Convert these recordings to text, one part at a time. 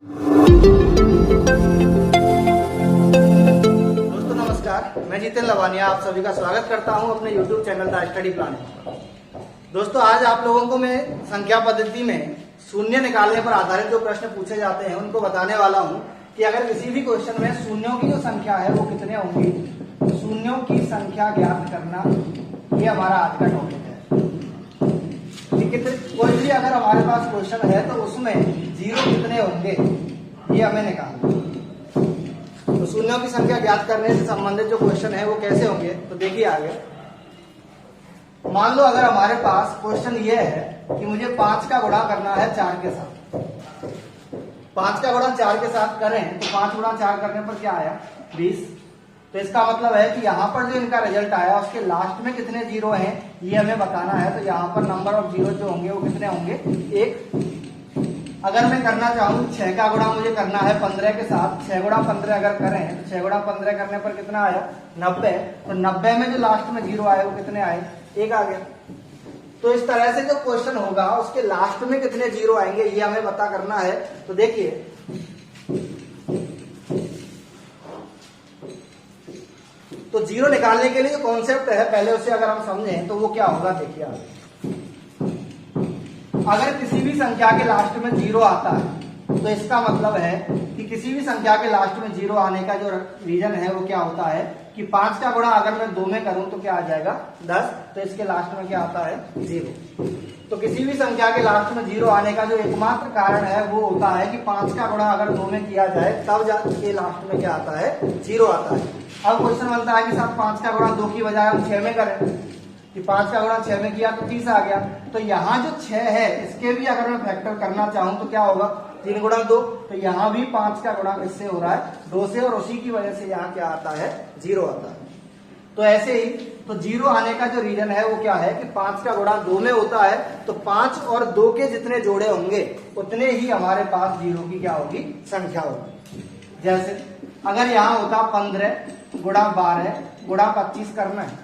दोस्तों नमस्कार, मैं जितेन लवानिया आप सभी का स्वागत करता हूं अपने YouTube channel the study plan. दोस्तों आज आप लोगों को मैं संख्या पद्धति में शून्य निकालने पर आधारित जो प्रश्न पूछे जाते हैं उनको बताने वाला हूं कि अगर किसी भी क्वेश्चन में शून्यों की जो संख्या है वो कितने होंगी, शून्यों की संख्या ज्ञात करना, ये हमारा आज का टॉपिक है। कोई भी अगर हमारे पास क्वेश्चन है तो उसमें जीरो कितने होंगे ये हमें निकालना। तो शून्यों की संख्या ज्ञात करने से संबंधित जो क्वेश्चन है वो कैसे होंगे, तो देखिए आगे। मान लो अगर हमारे पास क्वेश्चन ये है कि मुझे 5 का गुणा करना है 4 के साथ। 5 का गुणा 4 के साथ करें तो 5 गुणा 4 करने पर क्या आया, 20। तो इसका मतलब है कि यहाँ पर जो इनका रिजल्ट आया उसके लास्ट में कितने जीरो हैं ये हमें बताना है। तो यहाँ पर नंबर ऑफ जीरो जो होंगे वो कितने होंगे, 1। अगर मैं करना चाहूँ 6 का गुणा मुझे करना है 15 के साथ, 6 गुणा 15 अगर करें तो 6 गुणा 15 करने पर कितना आया, 90। तो 90 में जो लास्ट में जीरो आए वो कितने आए, 1 आ गया। तो इस तरह से जो क्वेश्चन होगा उसके लास्ट में कितने जीरो आएंगे ये हमें पता करना है। तो देखिए तो जीरो निकालने के लिए जो कॉन्सेप्ट है पहले उसे अगर हम समझें तो वो क्या होगा, देखिए अगर किसी भी संख्या के लास्ट में जीरो आता है तो इसका मतलब है कि किसी भी संख्या के लास्ट में जीरो आने का जो रीजन है वो क्या होता है कि 5 का गुणा अगर मैं 2 में करूं तो क्या आ जाएगा, 10। तो इसके लास्ट में क्या आता है, 0। तो किसी भी संख्या के लास्ट में जीरो आने का जो एकमात्र कारण है वो होता है कि 5 का गुणा अगर 2 में किया जाए तब जाके लास्ट में क्या आता है, जीरो आता है। अब क्वेश्चन बनता है कि साथ 5 का गुणा 2 की बजाय हम 6 में करें कि 5 का गुणा 6 में किया तो 30 आ गया। तो यहाँ जो 6 है इसके भी अगर मैं फैक्टर करना चाहूं तो क्या होगा, 3 गुणा 2। तो यहाँ भी 5 का गुणा किससे हो रहा है, 2 से, और उसी की वजह से यहाँ क्या आता है, जीरो आता है। तो ऐसे ही तो जीरो आने का जो रीजन है वो क्या है कि 5 का गुणा 2 में होता है। तो 5 और 2 के जितने जोड़े होंगे उतने ही हमारे पास जीरो की क्या होगी, संख्या होगी। जैसे अगर यहाँ होता 15 गुणा 12 गुणा 25 करना है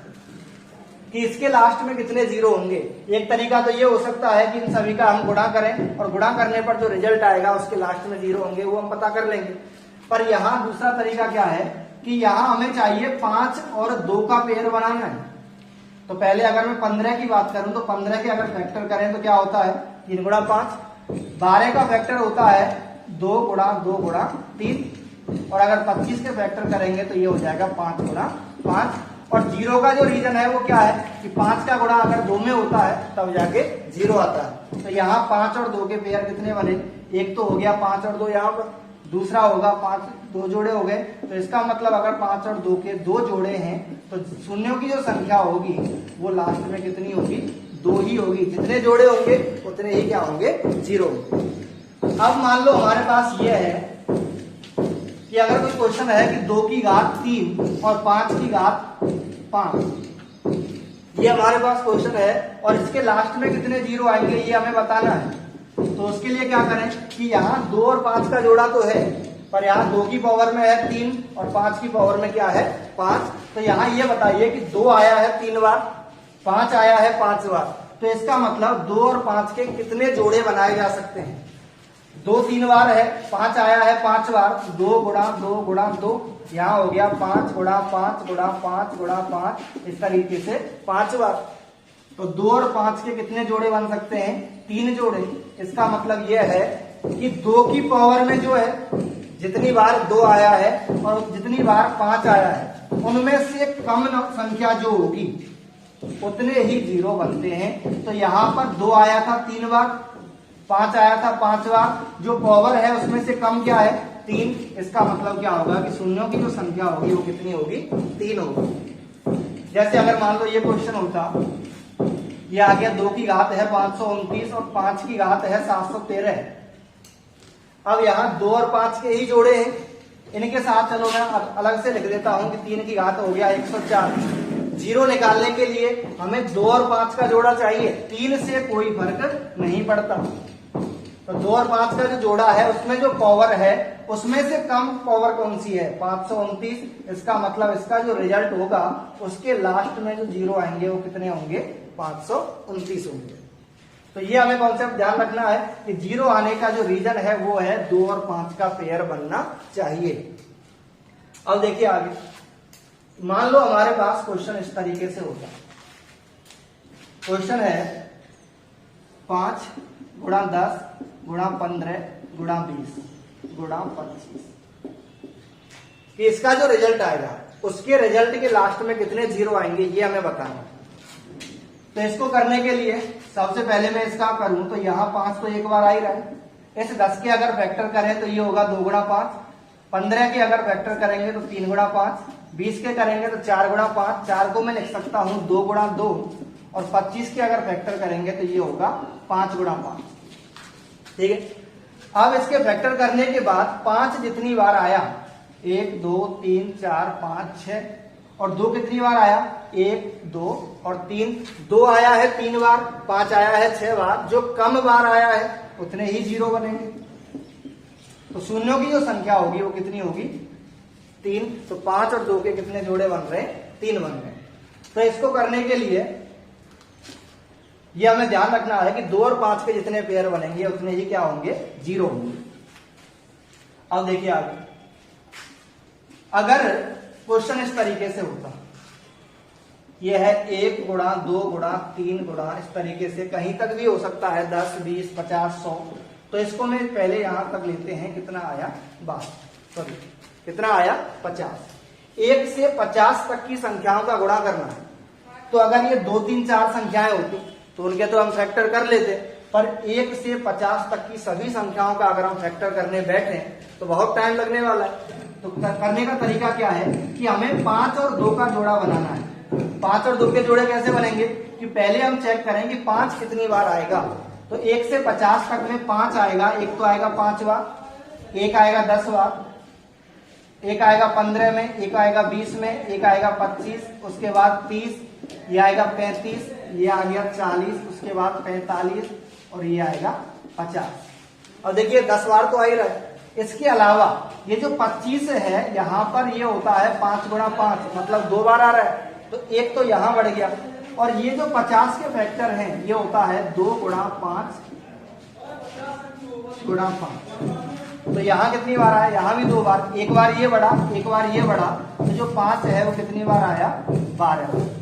कि इसके लास्ट में कितने जीरो होंगे। एक तरीका तो ये हो सकता है कि इन सभी का हम गुणा करें और गुणा करने पर जो रिजल्ट आएगा उसके लास्ट में जीरो होंगे वो हम पता कर लेंगे। पर यहाँ दूसरा तरीका क्या है कि यहाँ हमें चाहिए 5 और 2 का पेयर बनाना है। तो पहले अगर मैं 15 की बात करूं तो 15 के अगर फैक्टर करें तो क्या होता है, 3 गुणा 5। 12 का फैक्टर होता है 2 गुणा 2 गुणा 3। और अगर 25 के फैक्टर करेंगे तो ये हो जाएगा 5 गुणा 5। और जीरो का जो रीजन है वो क्या है कि 5 का गुणा अगर 2 में होता है तब जाके जीरो आता है। तो यहाँ 5 और 2 के पेयर कितने बने, एक तो हो गया 5 और 2 यहाँ पर, दूसरा होगा 5, 2 जोड़े हो गए। तो इसका मतलब अगर 5 और 2 के 2 जोड़े हैं तो शून्यों की जो संख्या होगी वो लास्ट में कितनी होगी, 2 ही होगी। जितने जोड़े होंगे उतने ही क्या होंगे, जीरो। अब मान लो हमारे पास ये है कि अगर कोई क्वेश्चन है कि 2 की घात 3 और 5 की घात 5, ये हमारे पास क्वेश्चन है और इसके लास्ट में कितने जीरो आएंगे ये हमें बताना है। तो उसके लिए क्या करें कि यहाँ 2 और 5 का जोड़ा तो है पर यहाँ 2 की पावर में है 3 और 5 की पावर में क्या है, 5। तो यहाँ ये बताइए कि 2 आया है 3 बार, 5 आया है 5 बार। तो इसका मतलब 2 और 5 के कितने जोड़े बनाए जा सकते हैं, 2 3 बार है, 5 आया है 5 बार, 2 गुणा 2 गुणा 2, यहाँ हो गया 5 गुणा 5 गुणा 5 गुणा 5, इस तरीके से 5 बार। तो 2 और 5 के कितने जोड़े बन सकते हैं, 3 जोड़े। इसका मतलब यह है कि 2 की पावर में जो है जितनी बार 2 आया है और जितनी बार 5 आया है उनमें से कम संख्या जो होगी उतने ही जीरो बनते हैं। तो यहाँ पर 2 आया था 3 बार, 5 आया था 5 बार, जो पावर है उसमें से कम क्या है, 3। इसका मतलब क्या होगा कि शून्यों की जो संख्या होगी वो कितनी होगी, 3 होगी। जैसे अगर मान लो ये क्वेश्चन होता, ये आ गया 2 की घात है 529 और 5 की घात है 713। अब यहाँ 2 और 5 के ही जोड़े हैं, इनके साथ चलो मैं अलग से लिख देता हूं कि 3 की घात हो गया 104। जीरो निकालने के लिए हमें 2 और 5 का जोड़ा चाहिए, 3 से कोई फर्क नहीं पड़ता। तो 2 और 5 का जो जोड़ा है उसमें जो पावर है उसमें से कम पावर कौन सी है, 529। इसका मतलब इसका जो रिजल्ट होगा उसके लास्ट में जो जीरो आएंगे वो कितने होंगे, 529 होंगे। तो ये हमें कॉन्सेप्ट ध्यान रखना है कि 0 आने का जो रीजन है वो है 2 और 5 का पेयर बनना चाहिए। अब देखिए आगे, मान लो हमारे पास क्वेश्चन इस तरीके से होता है। क्वेश्चन है 5 गुणा 10 गुणा 15 गुणा 20 गुणा 25 कि इसका जो रिजल्ट आएगा उसके रिजल्ट के लास्ट में कितने 0 आएंगे ये हमें बताना। तो इसको करने के लिए सबसे पहले मैं इसका करूं तो यहाँ 5 तो एक बार आ ही रहा है। इस 10 के अगर फैक्टर करें तो ये होगा 2 गुणा 5, 15 के अगर फैक्टर करेंगे तो 3 गुणा 5, 20 के करेंगे तो 4 गुणा 5, 4 को मैं लिख सकता हूं 2 गुणा 2, और 25 के अगर फैक्टर करेंगे तो ये होगा 5 गुणा 5। ठीक है। अब इसके फैक्टर करने के बाद 5 जितनी बार आया, 1 2 3 4 5 6, और 2 कितनी बार आया, 1 2 और 3, 2 आया है 3 बार, 5 आया है 6 बार, जो कम बार आया है उतने ही 0 बनेंगे। तो शून्यों की जो संख्या होगी वो कितनी होगी, 3। तो 5 और 2 के कितने जोड़े बन रहे, 3 बन रहे। तो इसको करने के लिए ये हमें ध्यान रखना है कि 2 और 5 के जितने पेयर बनेंगे उतने ही क्या होंगे, 0 होंगे। अब देखिए आगे, अगर क्वेश्चन इस तरीके से होता, यह है 1 गुणा 2 गुणा 3 गुणा, इस तरीके से कहीं तक भी हो सकता है, 10 20 50 100। तो इसको मैं पहले यहां तक लेते हैं, कितना आया 12, सॉरी कितना आया 50। 1 से 50 तक की संख्याओं का गुणा करना है। तो अगर ये 2 3 4 संख्याएं होती तो उनके तो हम फैक्टर कर लेते, पर 1 से 50 तक की सभी संख्याओं का अगर हम फैक्टर करने बैठे तो बहुत टाइम लगने वाला है। तो करने का तरीका क्या है कि हमें 5 और 2 का जोड़ा बनाना है। 5 और 2 के जोड़े कैसे बनेंगे कि पहले हम चेक करें कि 5 कितनी बार आएगा। तो 1 से 50 तक में 5 आएगा, एक तो आएगा 5 बार, एक आएगा 10 बार, एक आएगा 15 में, एक आएगा 20 में, एक आएगा 25, उसके बाद 30, ये आएगा 35, ये आ गया 40, उसके बाद 45 और ये आएगा 50। और देखिए 10 बार तो आ ही रहा है। इसके अलावा ये जो 25 है यहाँ पर ये होता है 5 गुणा 5, मतलब 2 बार आ रहा है, तो एक तो यहाँ बढ़ गया। और ये जो 50 के फैक्टर हैं ये होता है 2 गुणा 5 गुणा 5। तो यहाँ कितनी बार आया, यहाँ भी 2 बार, एक बार ये बढ़ा एक बार ये बढ़ा, तो जो 5 है वो कितनी बार आया, 12 बार।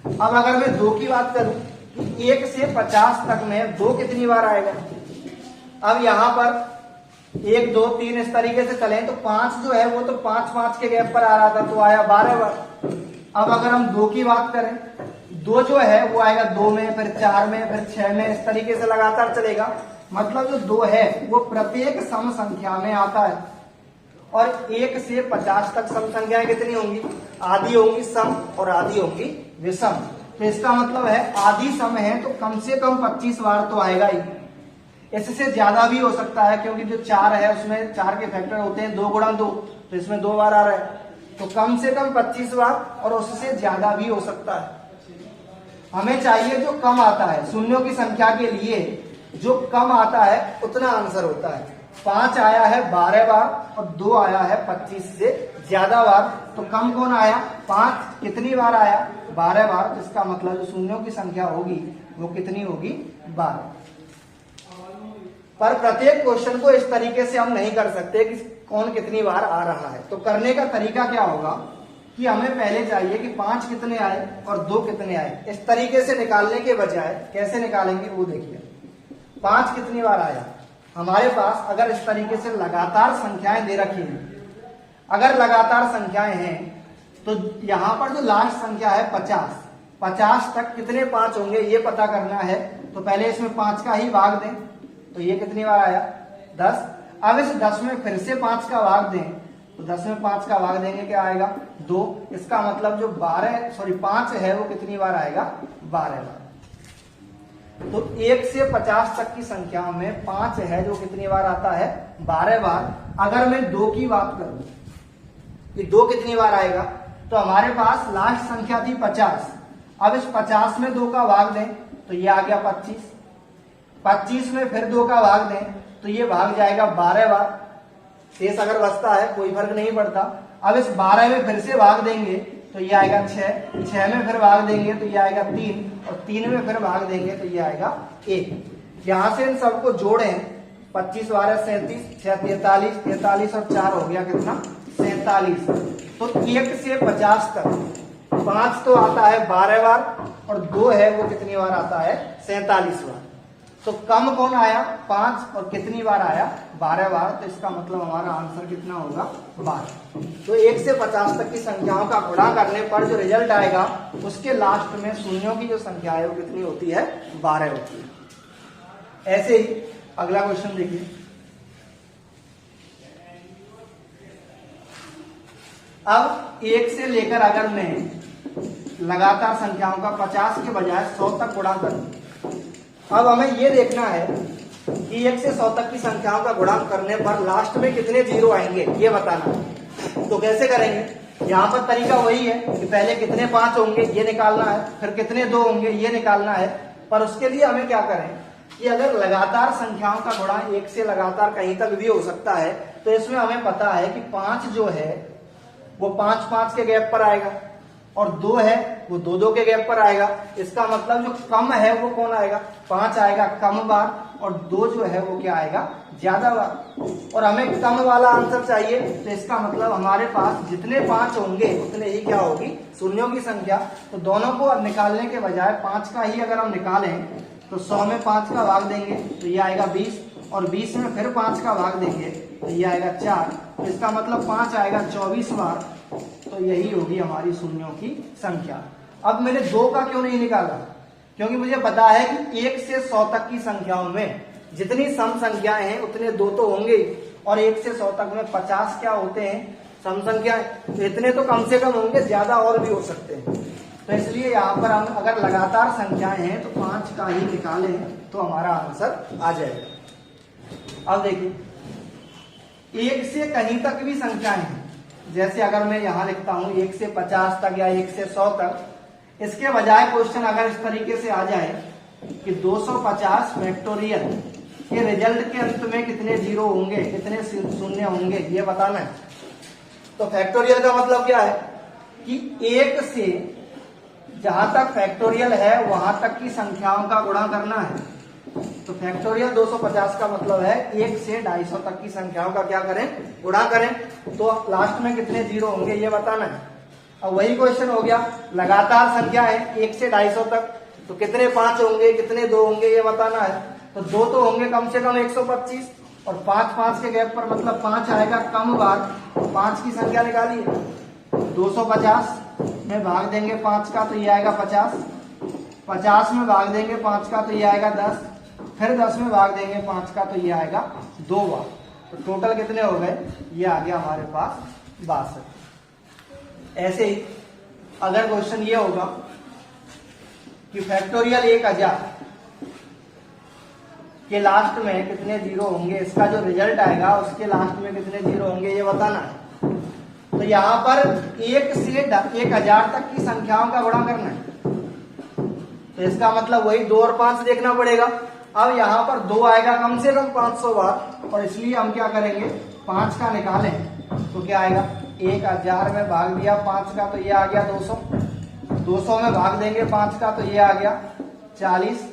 अब अगर मैं 2 की बात करूं कि 1 से 50 तक में 2 कितनी बार आएगा। अब यहाँ पर 1 2 3 इस तरीके से चले तो 5 जो है वो तो 5 5 के गैप पर आ रहा था, तो आया 12 बार। अब अगर हम 2 की बात करें, 2 जो है वो आएगा 2 में, फिर 4 में, फिर 6 में, इस तरीके से लगातार चलेगा। मतलब जो 2 है वो प्रत्येक सम संख्या में आता है। और 1 से 50 तक सम संख्याएं कितनी होंगी, आधी होंगी सम और आधी होंगी विषम। तो इसका मतलब है आधी सम है तो कम से कम 25 बार तो आएगा ही। इससे ज्यादा भी हो सकता है क्योंकि जो 4 है उसमें 4 के फैक्टर होते हैं 2 गुणा 2, तो इसमें 2 बार आ रहा है, तो कम से कम 25 बार और उससे ज्यादा भी हो सकता है। हमें चाहिए जो कम आता है, शून्यों की संख्या के लिए जो कम आता है उतना आंसर होता है। 5 आया है 12 बार और 2 आया है 25 से ज्यादा बार, तो कम कौन आया, 5 कितनी बार आया, 12 बार। इसका मतलब जो शून्यों की संख्या होगी वो कितनी होगी, 12। पर प्रत्येक क्वेश्चन को इस तरीके से हम नहीं कर सकते कि कौन कितनी बार आ रहा है। तो करने का तरीका क्या होगा कि हमें पहले चाहिए कि 5 कितने आए और 2 कितने आए। इस तरीके से निकालने के बजाय कैसे निकालेंगे वो देखिए। 5 कितनी बार आया, हमारे पास अगर इस तरीके से लगातार संख्याएं दे रखी हैं, अगर लगातार संख्याएं हैं तो यहां पर जो लास्ट संख्या है 50 तक कितने 5 होंगे ये पता करना है। तो पहले इसमें 5 का ही भाग दें, तो ये कितनी बार आया, 10। अब इस 10 में फिर से 5 का भाग दें, तो 10 में 5 का भाग देंगे क्या आएगा, 2। इसका मतलब जो 5 है वो कितनी बार आएगा, 12 बार। तो 1 से 50 तक की संख्या में 5 है जो कितनी बार आता है, 12 बार। अगर मैं 2 की बात करूं कि 2 कितनी बार आएगा, तो हमारे पास लास्ट संख्या थी 50। अब इस 50 में 2 का भाग दें तो ये आ गया 25। 25 में फिर 2 का भाग दें तो ये भाग जाएगा 12 बार। शेष अगर बचता है कोई फर्क नहीं पड़ता। अब इस 12 में फिर से भाग देंगे तो ये आएगा 6 में फिर भाग देंगे तो ये आएगा 3 और 3 में फिर भाग देंगे तो ये आएगा 1। यहां से इन सबको जोड़ें, 25 12 37, 43, 43 और 4 हो गया कितना 47। तो 1 से 50 तक 5 तो आता है 12 बार और 2 है वो कितनी बार आता है 47 बार। तो कम कौन आया 5 और कितनी बार आया 12 बार। तो इसका मतलब हमारा आंसर कितना होगा 12। तो 1 से 50 तक की संख्याओं का गुणा करने पर जो रिजल्ट आएगा उसके लास्ट में शून्यों की जो संख्या है वो कितनी होती है 12 होती है। ऐसे ही अगला क्वेश्चन देखिए। अब 1 से लेकर अगर मैं लगातार संख्याओं का 50 के बजाय 100 तक गुणा करूं, अब हमें यह देखना है कि 1 से 100 तक की संख्याओं का गुणा करने पर लास्ट में कितने जीरो आएंगे ये बताना है। तो कैसे करेंगे, यहाँ पर तरीका वही है कि पहले कितने 5 होंगे ये निकालना है, फिर कितने 2 होंगे ये निकालना है। पर उसके लिए हमें क्या करें कि अगर लगातार संख्याओं का गुणा 1 से लगातार कहीं तक भी हो सकता है, तो इसमें हमें पता है कि 5 जो है वो 5 5 के गैप पर आएगा और 2 है वो 2 2 के गैप पर आएगा। इसका मतलब जो कम है वो कौन आएगा 5 आएगा कम बार और 2 जो है वो क्या आएगा ज्यादा बार। और हमें कम वाला आंसर चाहिए, तो इसका मतलब हमारे पास जितने 5 होंगे उतने ही क्या होगी शून्यों की संख्या। तो दोनों को अब निकालने के बजाय 5 का ही अगर हम निकालें तो 100 में 5 का भाग देंगे तो ये आएगा 20 और 20 में फिर 5 का भाग देंगे तो ये आएगा 4। तो इसका मतलब 5 आएगा 24 बार। तो यही होगी हमारी शून्यों की संख्या। अब मैंने 2 का क्यों नहीं निकाला, क्योंकि मुझे पता है कि 1 से 100 तक की संख्याओं में जितनी सम संख्याएं हैं उतने 2 तो होंगे और 1 से 100 तक में 50 क्या होते हैं सम संख्याएं, तो इतने तो कम से कम होंगे, ज्यादा और भी हो सकते हैं। तो इसलिए यहाँ पर हम अगर लगातार संख्याएं हैं तो 5 का ही निकालें तो हमारा आंसर आ जाएगा। अब देखिए 1 से कहीं तक भी संख्याएं हैं, जैसे अगर मैं यहां लिखता हूं 1 से 50 तक या 1 से 100 तक, इसके बजाय क्वेश्चन अगर इस तरीके से आ जाए कि 250 फैक्टोरियल के रिजल्ट के अंत में कितने जीरो होंगे कितने शून्य होंगे ये बताना है। तो फैक्टोरियल का मतलब क्या है कि 1 से जहां तक फैक्टोरियल है वहां तक की संख्याओं का गुणा करना है। तो फैक्टोरियल 250 का मतलब है 1 से 250 तक की संख्याओं का क्या करें गुणा करें, तो लास्ट में कितने जीरो होंगे ये बताना है। अब वही क्वेश्चन हो गया, लगातार संख्या है 1 से 250 तक, तो कितने 5 होंगे कितने 2 होंगे ये बताना है। तो 2 तो होंगे कम से कम 125 और 5 5 के गैप पर मतलब 5 आएगा कम बार। 5 की संख्या निकालिए, 250 में भाग देंगे 5 का तो ये आएगा 50, 50 में भाग देंगे 5 का तो ये आएगा 10, फिर 10 में भाग देंगे 5 का तो ये आएगा 2 बार। तो टोटल कितने हो गए ये आ गया हमारे पास 62। ऐसे ही अगर क्वेश्चन ये होगा कि फैक्टोरियल 1000 के लास्ट में कितने जीरो होंगे, इसका जो रिजल्ट आएगा उसके लास्ट में कितने जीरो होंगे ये बताना है। तो यहां पर 1 से 1000 तक की संख्याओं का गुणा करना है, तो इसका मतलब वही 2 और 5 देखना पड़ेगा। अब यहाँ पर 2 आएगा कम से कम 500 बार और इसलिए हम क्या करेंगे 5 का निकालें तो क्या आएगा 1000 में भाग दिया 5 का तो ये आ गया 200, 200 में भाग देंगे 5 का तो ये आ गया 40,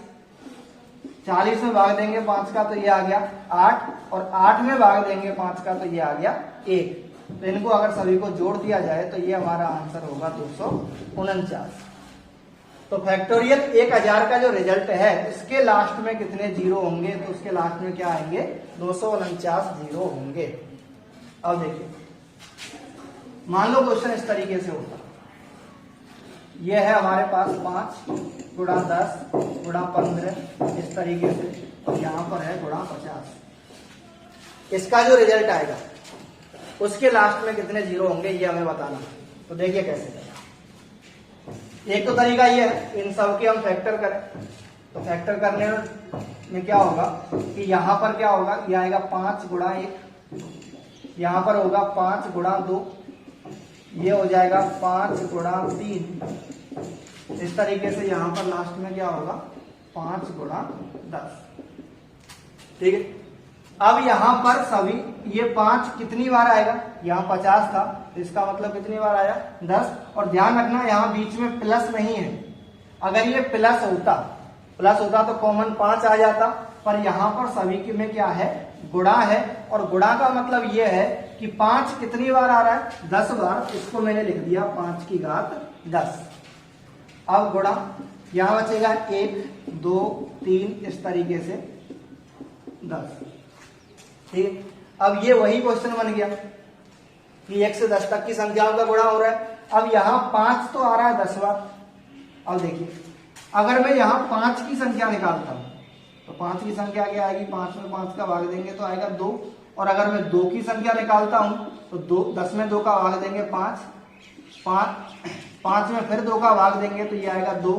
40 में भाग देंगे 5 का तो ये आ गया 8 और 8 में भाग देंगे 5 का तो ये आ गया 1। तो इनको अगर सभी को जोड़ दिया जाए तो ये हमारा आंसर होगा 249। तो फैक्टोरियल 1000 का जो रिजल्ट है इसके लास्ट में कितने जीरो होंगे, तो उसके लास्ट में क्या आएंगे 249 जीरो होंगे। अब देखिए मान लो क्वेश्चन इस तरीके से होता, ये है हमारे पास 5 गुणा 10 गुणा 15 इस तरीके से, और यहां पर है गुणा 50। इसका जो रिजल्ट आएगा उसके लास्ट में कितने जीरो होंगे ये हमें बताना। तो देखिए कैसे करें। एक तो तरीका ये है इन सब के हम फैक्टर करें, तो फैक्टर करने में क्या होगा कि यहां पर क्या होगा ये आएगा 5 गुणा 1, यहां पर होगा 5 गुणा 2, ये हो जाएगा 5 गुणा 3, इस तरीके से यहां पर लास्ट में क्या होगा 5 गुणा 10। ठीक है, अब यहां पर सभी ये 5 कितनी बार आएगा, यहां 50 था तो इसका मतलब कितनी बार आया 10। और ध्यान रखना यहां बीच में प्लस नहीं है, अगर ये प्लस होता प्लस होता तो कॉमन 5 आ जाता, पर यहाँ पर सभी के में क्या है, गुणा है। और गुणा का मतलब ये है कि 5 कितनी बार आ रहा है, 10 बार। इसको मैंने लिख दिया 5 की घात 10। अब गुणा, यहां बचेगा 1 2 3 इस तरीके से 10। ठीक, अब ये वही क्वेश्चन बन गया कि 1 से 10 तक की संख्याओं का गुणा हो रहा है। अब यहाँ 5 तो आ रहा है 10 बार। अब देखिए, अगर मैं यहाँ 5 की संख्या निकालता हूं तो 5 की संख्या क्या आएगी, 5 में 5 का भाग देंगे तो आएगा 2। और अगर मैं 2 की संख्या निकालता हूं तो 10 में 2 का भाग देंगे 5, 5 में फिर 2 का भाग देंगे तो ये आएगा 2,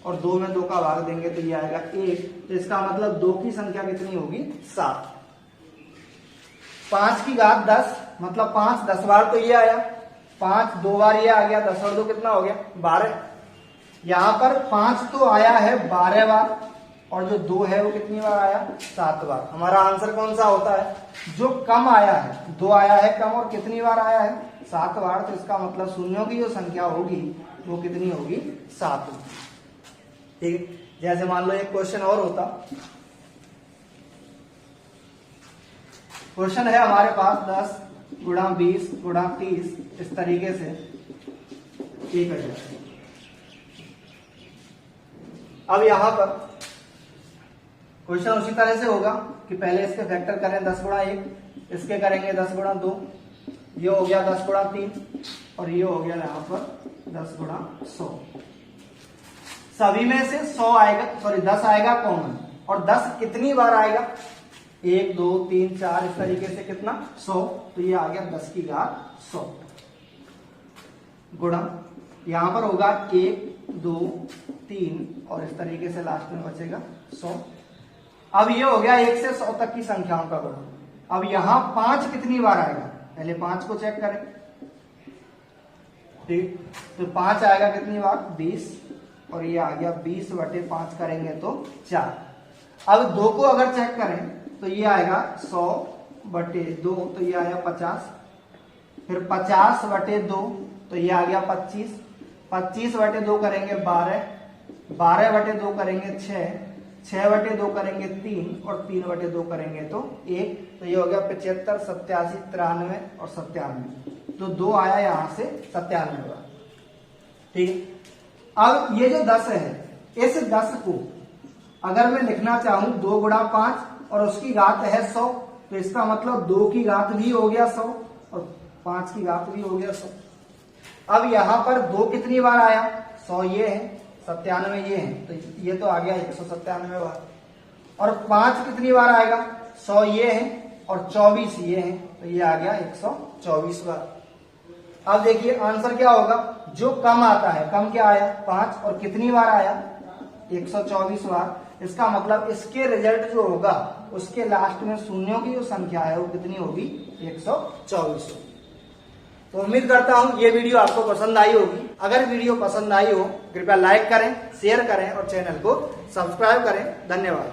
और 2 में 2 का भाग देंगे तो ये आएगा 1। तो इसका मतलब 2 की संख्या कितनी होगी, 7। 5 की घात 10 मतलब 5 10 बार तो ये आया, 5 2 बार ये आ गया, 10 और 2 कितना हो गया, 12। यहां पर 5 तो आया है 12 बार, और जो 2 है वो कितनी बार आया, 7 बार। हमारा आंसर कौन सा होता है, जो कम आया है, 2 आया है कम, और कितनी बार आया है, 7 बार। तो इसका मतलब शून्यों की जो संख्या होगी वो कितनी होगी, 7 होगी। ठीक, जैसे मान लो एक क्वेश्चन और होता, क्वेश्चन है हमारे पास 10 गुणा 20 गुणा 30 इस तरीके से 1000। अब यहां पर क्वेश्चन उसी तरह से होगा कि पहले इसके फैक्टर करें 10 गुणा 1, इसके करेंगे 10 गुणा 2, ये हो गया 10 गुणा 3, और ये हो गया यहाँ पर 10 गुणा 100। सभी में से 100 आएगा, सॉरी 10 आएगा कॉमन, और 10 कितनी बार आएगा, 1 2 3 4 इस तरीके से कितना, 100। तो ये आ गया 10 की घात 100 गुणा, यहां पर होगा 1 2 3, और इस तरीके से लास्ट में बचेगा 100। अब ये हो गया 1 से 100 तक की संख्याओं का गुणा। अब यहां 5 कितनी बार आएगा, पहले 5 को चेक करें। ठीक, तो 5 आएगा कितनी बार, 20, और ये आ गया 20/5 करेंगे तो 4। अब 2 को अगर चेक करें तो ये आएगा 100/2, तो ये आया 50। फिर 50/2 तो ये आ गया 25। 25/2 करेंगे 12, 12/2 करेंगे 6, 6/2 करेंगे 3, और 3/2 करेंगे तो 1। तो ये हो गया 75 87 93 और 97। तो 2 आया यहां से 97 बार। ठीक, अब ये जो 10 है, इस 10 को अगर मैं लिखना चाहूं 2 गुणा 5 और उसकी घात है 100, तो इसका मतलब 2 की घात भी हो गया 100 और 5 की घात भी हो गया 100। अब यहां पर 2 कितनी बार आया, 100 ये है, 97 ये है, तो ये तो आ गया 197 बार। और 5 कितनी बार आएगा, 100 ये है और 24 ये है, तो ये आ गया 124 बार। अब देखिए आंसर क्या होगा, जो कम आता है, कम क्या आया 5, और कितनी बार आया 124 बार। इसका मतलब इसके रिजल्ट जो होगा उसके लास्ट में शून्यों की जो संख्या है वो कितनी होगी, 124 होगी। तो उम्मीद करता हूं ये वीडियो आपको पसंद आई होगी। अगर वीडियो पसंद आई हो कृपया लाइक करें, शेयर करें और चैनल को सब्सक्राइब करें। धन्यवाद।